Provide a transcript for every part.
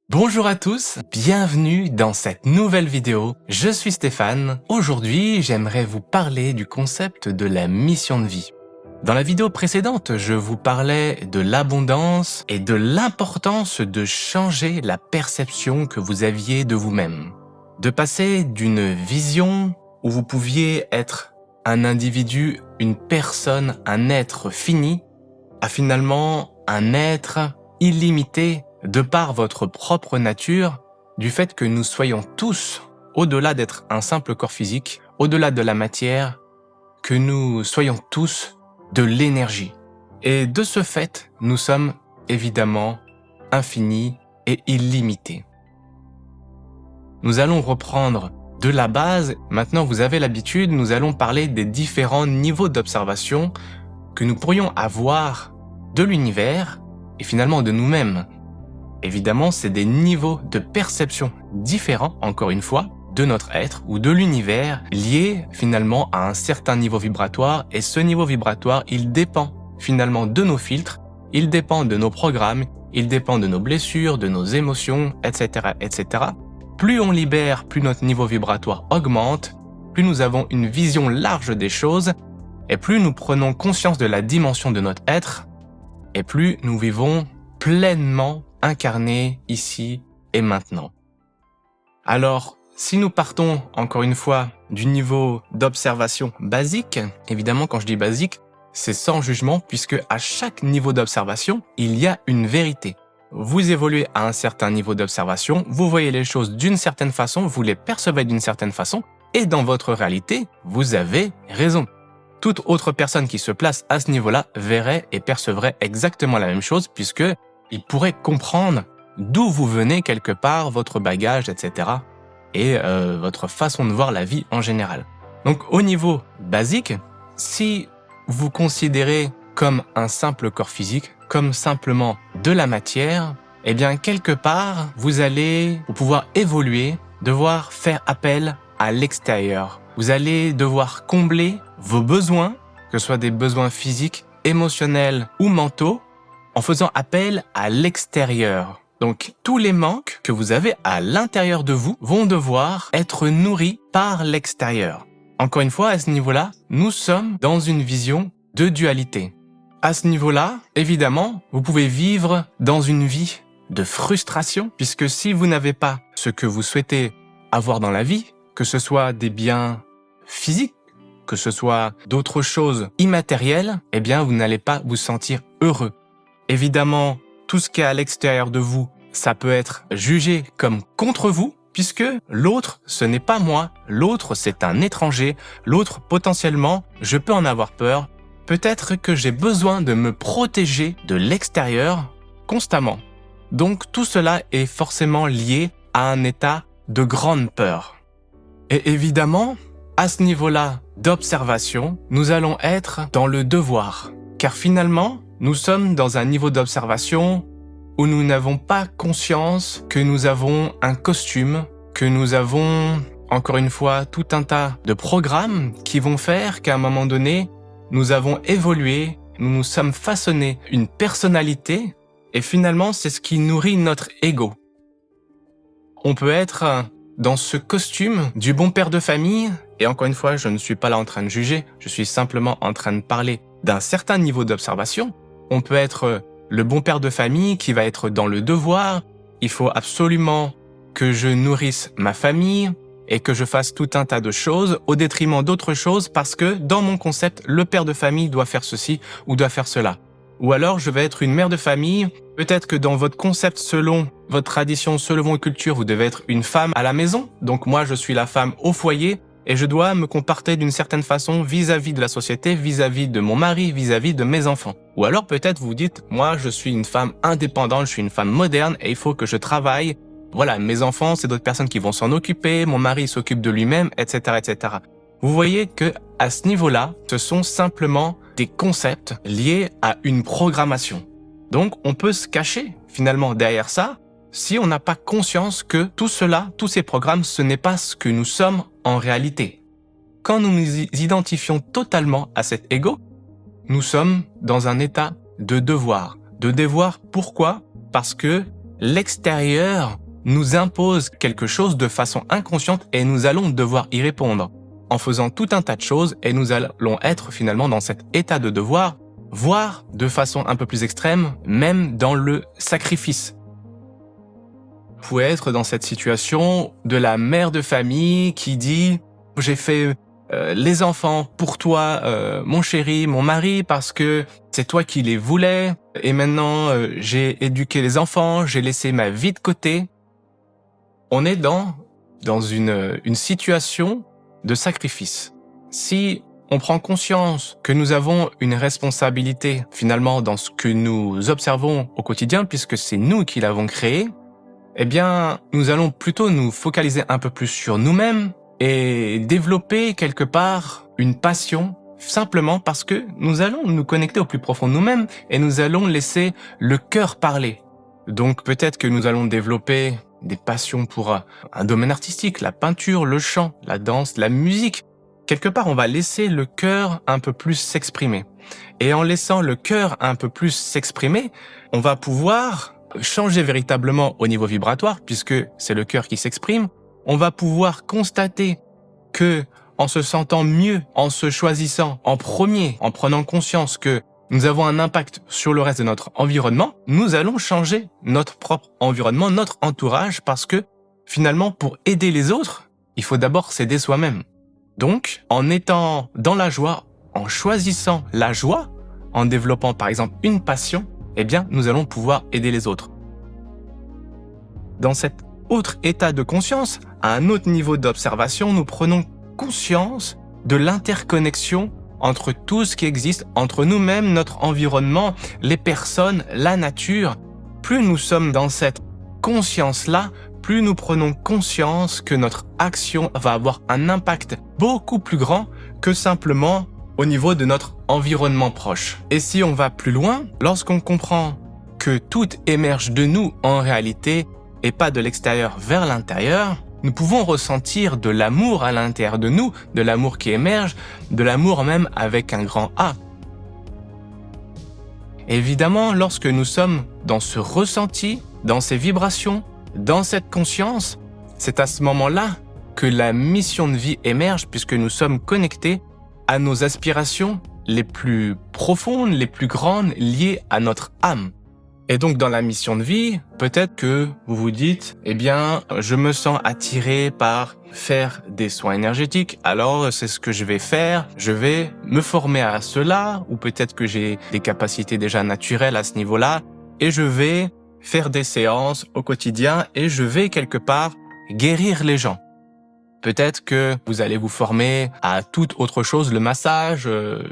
Bonjour à tous, bienvenue dans cette nouvelle vidéo. Je suis Stéphane. Aujourd'hui, j'aimerais vous parler du concept de la mission de vie. Dans la vidéo précédente, je vous parlais de l'abondance et de l'importance de changer la perception que vous aviez de vous-même. De passer d'une vision où vous pouviez être un individu, une personne, un être fini, à finalement un être illimité de par votre propre nature, du fait que nous soyons tous, au-delà d'être un simple corps physique, au-delà de la matière, que nous soyons tous de l'énergie. Et de ce fait, nous sommes évidemment infinis et illimités. Nous allons reprendre de la base. Maintenant, vous avez l'habitude, nous allons parler des différents niveaux d'observation que nous pourrions avoir de l'univers et finalement de nous-mêmes. Évidemment, c'est des niveaux de perception différents, encore une fois, de notre être ou de l'univers, liés finalement à un certain niveau vibratoire. Et ce niveau vibratoire, il dépend finalement de nos filtres, il dépend de nos programmes, il dépend de nos blessures, de nos émotions, etc., etc. Plus on libère, plus notre niveau vibratoire augmente, plus nous avons une vision large des choses, et plus nous prenons conscience de la dimension de notre être, et plus nous vivons pleinement incarnés ici et maintenant. Alors, si nous partons, encore une fois, du niveau d'observation basique, évidemment quand je dis basique, c'est sans jugement puisque à chaque niveau d'observation, il y a une vérité. Vous évoluez à un certain niveau d'observation, vous voyez les choses d'une certaine façon, vous les percevez d'une certaine façon, et dans votre réalité, vous avez raison. Toute autre personne qui se place à ce niveau-là verrait et percevrait exactement la même chose puisque il pourrait comprendre d'où vous venez quelque part, votre bagage, etc. et votre façon de voir la vie en général. Donc au niveau basique, si vous considérez comme un simple corps physique, comme simplement de la matière, eh bien quelque part, vous allez pouvoir évoluer, devoir faire appel à l'extérieur. Vous allez devoir combler vos besoins, que ce soit des besoins physiques, émotionnels ou mentaux, en faisant appel à l'extérieur. Donc, tous les manques que vous avez à l'intérieur de vous vont devoir être nourris par l'extérieur. Encore une fois, à ce niveau-là, nous sommes dans une vision de dualité. À ce niveau-là, évidemment, vous pouvez vivre dans une vie de frustration, puisque si vous n'avez pas ce que vous souhaitez avoir dans la vie, que ce soit des biens physiques, que ce soit d'autres choses immatérielles, eh bien, vous n'allez pas vous sentir heureux. Évidemment, tout ce qui est à l'extérieur de vous, ça peut être jugé comme contre vous, puisque l'autre, ce n'est pas moi, l'autre, c'est un étranger, l'autre, potentiellement, je peux en avoir peur, peut-être que j'ai besoin de me protéger de l'extérieur constamment. Donc tout cela est forcément lié à un état de grande peur. Et évidemment, à ce niveau-là d'observation, nous allons être dans le devoir, car finalement, nous sommes dans un niveau d'observation où nous n'avons pas conscience que nous avons un costume, que nous avons, encore une fois, tout un tas de programmes qui vont faire qu'à un moment donné, nous avons évolué, nous nous sommes façonnés une personnalité et finalement, c'est ce qui nourrit notre ego. On peut être dans ce costume du bon père de famille, et encore une fois, je ne suis pas là en train de juger, je suis simplement en train de parler d'un certain niveau d'observation. On peut être le bon père de famille qui va être dans le devoir. Il faut absolument que je nourrisse ma famille et que je fasse tout un tas de choses au détriment d'autres choses parce que dans mon concept, le père de famille doit faire ceci ou doit faire cela. Ou alors je vais être une mère de famille. Peut-être que dans votre concept, selon votre tradition, selon votre culture, vous devez être une femme à la maison. Donc moi, je suis la femme au foyer. Et je dois me comporter d'une certaine façon vis-à-vis de la société, vis-à-vis de mon mari, vis-à-vis de mes enfants. Ou alors peut-être vous dites, moi je suis une femme indépendante, je suis une femme moderne et il faut que je travaille. Voilà, mes enfants, c'est d'autres personnes qui vont s'en occuper, mon mari s'occupe de lui-même, etc., etc. Vous voyez que à ce niveau-là, ce sont simplement des concepts liés à une programmation. Donc on peut se cacher finalement derrière ça si on n'a pas conscience que tout cela, tous ces programmes, ce n'est pas ce que nous sommes en réalité. Quand nous nous identifions totalement à cet ego, nous sommes dans un état de devoir. De devoir, pourquoi ? Parce que l'extérieur nous impose quelque chose de façon inconsciente et nous allons devoir y répondre en faisant tout un tas de choses et nous allons être finalement dans cet état de devoir, voire de façon un peu plus extrême, même dans le sacrifice. Vous pouvez être dans cette situation de la mère de famille qui dit « J'ai fait les enfants pour toi, mon chéri, mon mari, parce que c'est toi qui les voulais, et maintenant j'ai éduqué les enfants, j'ai laissé ma vie de côté. » On est dans une situation de sacrifice. Si on prend conscience que nous avons une responsabilité finalement dans ce que nous observons au quotidien, puisque c'est nous qui l'avons créé, eh bien, nous allons plutôt nous focaliser un peu plus sur nous-mêmes et développer quelque part une passion, simplement parce que nous allons nous connecter au plus profond de nous-mêmes et nous allons laisser le cœur parler. Donc peut-être que nous allons développer des passions pour un domaine artistique, la peinture, le chant, la danse, la musique. Quelque part, on va laisser le cœur un peu plus s'exprimer. Et en laissant le cœur un peu plus s'exprimer, on va pouvoir changer véritablement au niveau vibratoire, puisque c'est le cœur qui s'exprime. On va pouvoir constater que, en se sentant mieux, en se choisissant en premier, en prenant conscience que nous avons un impact sur le reste de notre environnement, nous allons changer notre propre environnement, notre entourage, parce que finalement, pour aider les autres, il faut d'abord s'aider soi-même. Donc, en étant dans la joie, en choisissant la joie, en développant par exemple une passion, eh bien, nous allons pouvoir aider les autres. Dans cet autre état de conscience, à un autre niveau d'observation, nous prenons conscience de l'interconnexion entre tout ce qui existe, entre nous-mêmes, notre environnement, les personnes, la nature. Plus nous sommes dans cette conscience-là, plus nous prenons conscience que notre action va avoir un impact beaucoup plus grand que simplement au niveau de notre environnement proche. Et si on va plus loin, lorsqu'on comprend que tout émerge de nous en réalité et pas de l'extérieur vers l'intérieur, nous pouvons ressentir de l'amour à l'intérieur de nous, de l'amour qui émerge, de l'amour même avec un grand A. Évidemment, lorsque nous sommes dans ce ressenti, dans ces vibrations, dans cette conscience, c'est à ce moment-là que la mission de vie émerge, puisque nous sommes connectés à nos aspirations les plus profondes, les plus grandes, liées à notre âme. Et donc dans la mission de vie, peut-être que vous vous dites, eh bien, je me sens attiré par faire des soins énergétiques, alors c'est ce que je vais faire, je vais me former à cela, ou peut-être que j'ai des capacités déjà naturelles à ce niveau-là, et je vais faire des séances au quotidien, et je vais quelque part guérir les gens. Peut-être que vous allez vous former à toute autre chose, le massage,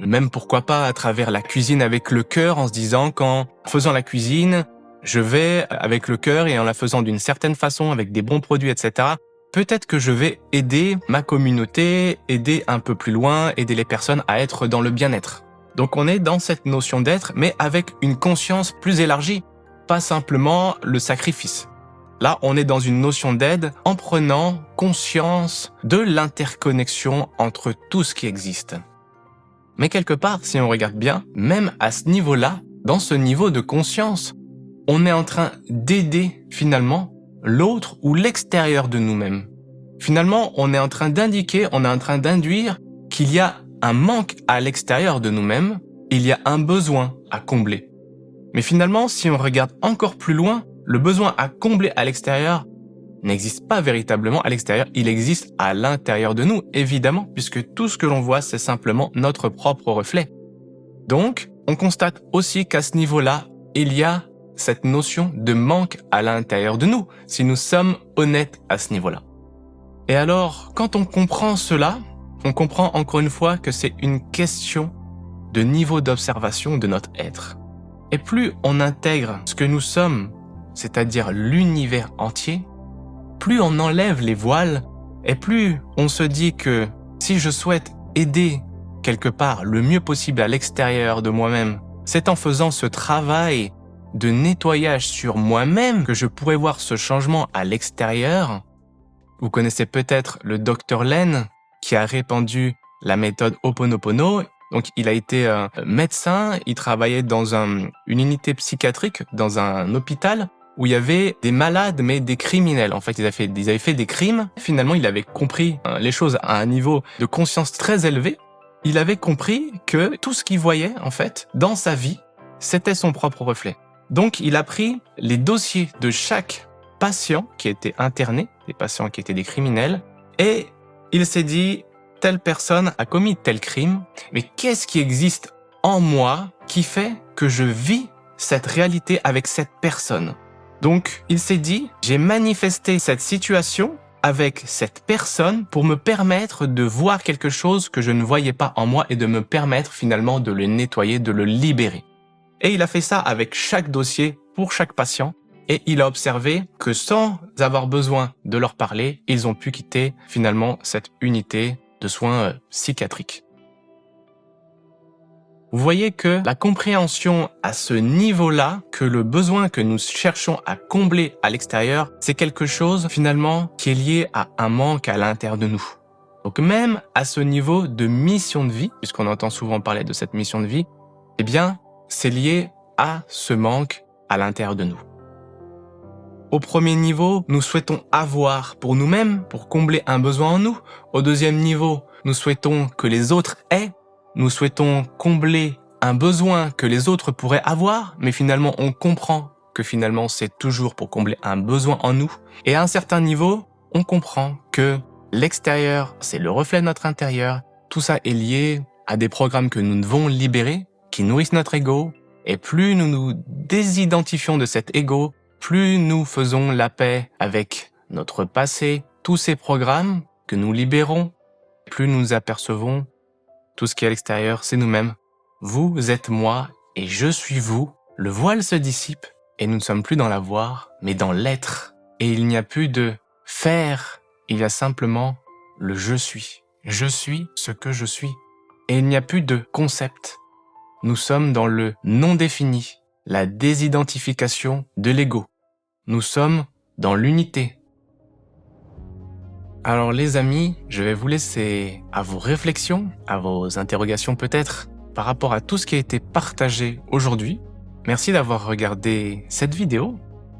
même pourquoi pas à travers la cuisine avec le cœur, en se disant qu'en faisant la cuisine, je vais avec le cœur et en la faisant d'une certaine façon, avec des bons produits, etc. Peut-être que je vais aider ma communauté, aider un peu plus loin, aider les personnes à être dans le bien-être. Donc on est dans cette notion d'être, mais avec une conscience plus élargie, pas simplement le sacrifice. Là, on est dans une notion d'aide en prenant conscience de l'interconnexion entre tout ce qui existe. Mais quelque part, si on regarde bien, même à ce niveau-là, dans ce niveau de conscience, on est en train d'aider finalement l'autre ou l'extérieur de nous-mêmes. Finalement, on est en train d'indiquer, on est en train d'induire qu'il y a un manque à l'extérieur de nous-mêmes, il y a un besoin à combler. Mais finalement, si on regarde encore plus loin, le besoin à combler à l'extérieur n'existe pas véritablement à l'extérieur, il existe à l'intérieur de nous, évidemment, puisque tout ce que l'on voit, c'est simplement notre propre reflet. Donc, on constate aussi qu'à ce niveau-là, il y a cette notion de manque à l'intérieur de nous, si nous sommes honnêtes à ce niveau-là. Et alors, quand on comprend cela, on comprend encore une fois que c'est une question de niveau d'observation de notre être. Et plus on intègre ce que nous sommes, c'est-à-dire l'univers entier, plus on enlève les voiles et plus on se dit que si je souhaite aider quelque part le mieux possible à l'extérieur de moi-même, c'est en faisant ce travail de nettoyage sur moi-même que je pourrais voir ce changement à l'extérieur. Vous connaissez peut-être le Dr Len qui a répandu la méthode Ho'oponopono. Donc, il a été médecin, il travaillait dans une unité psychiatrique, dans un hôpital. où il y avait des malades, mais des criminels. En fait, ils avaient fait des crimes. Finalement, il avait compris les choses à un niveau de conscience très élevé. Il avait compris que tout ce qu'il voyait, en fait, dans sa vie, c'était son propre reflet. Donc, il a pris les dossiers de chaque patient qui était interné, des patients qui étaient des criminels, et il s'est dit, telle personne a commis tel crime, mais qu'est-ce qui existe en moi qui fait que je vis cette réalité avec cette personne? Donc, il s'est dit, j'ai manifesté cette situation avec cette personne pour me permettre de voir quelque chose que je ne voyais pas en moi et de me permettre finalement de le nettoyer, de le libérer. Et il a fait ça avec chaque dossier pour chaque patient et il a observé que sans avoir besoin de leur parler, ils ont pu quitter finalement cette unité de soins psychiatriques. Vous voyez que la compréhension à ce niveau-là, que le besoin que nous cherchons à combler à l'extérieur, c'est quelque chose finalement qui est lié à un manque à l'intérieur de nous. Donc même à ce niveau de mission de vie, puisqu'on entend souvent parler de cette mission de vie, eh bien c'est lié à ce manque à l'intérieur de nous. Au premier niveau, nous souhaitons avoir pour nous-mêmes, pour combler un besoin en nous. Au deuxième niveau, nous souhaitons que les autres aient. Nous souhaitons combler un besoin que les autres pourraient avoir, mais finalement on comprend que finalement c'est toujours pour combler un besoin en nous. Et à un certain niveau, on comprend que l'extérieur, c'est le reflet de notre intérieur. Tout ça est lié à des programmes que nous devons libérer, qui nourrissent notre ego. Et plus nous nous désidentifions de cet ego, plus nous faisons la paix avec notre passé, tous ces programmes que nous libérons, plus nous apercevons tout ce qui est à l'extérieur, c'est nous-mêmes. Vous êtes moi et je suis vous. Le voile se dissipe et nous ne sommes plus dans la voir, mais dans l'être. Et il n'y a plus de faire, il y a simplement le je suis. Je suis ce que je suis. Et il n'y a plus de concept. Nous sommes dans le non défini, la désidentification de l'ego. Nous sommes dans l'unité. Alors les amis, je vais vous laisser à vos réflexions, à vos interrogations peut-être, par rapport à tout ce qui a été partagé aujourd'hui. Merci d'avoir regardé cette vidéo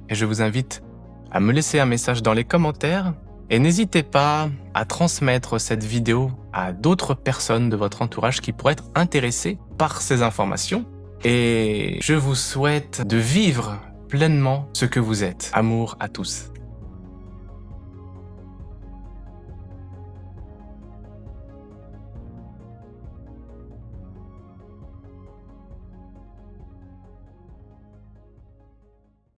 et je vous invite à me laisser un message dans les commentaires et n'hésitez pas à transmettre cette vidéo à d'autres personnes de votre entourage qui pourraient être intéressées par ces informations. Et je vous souhaite de vivre pleinement ce que vous êtes. Amour à tous.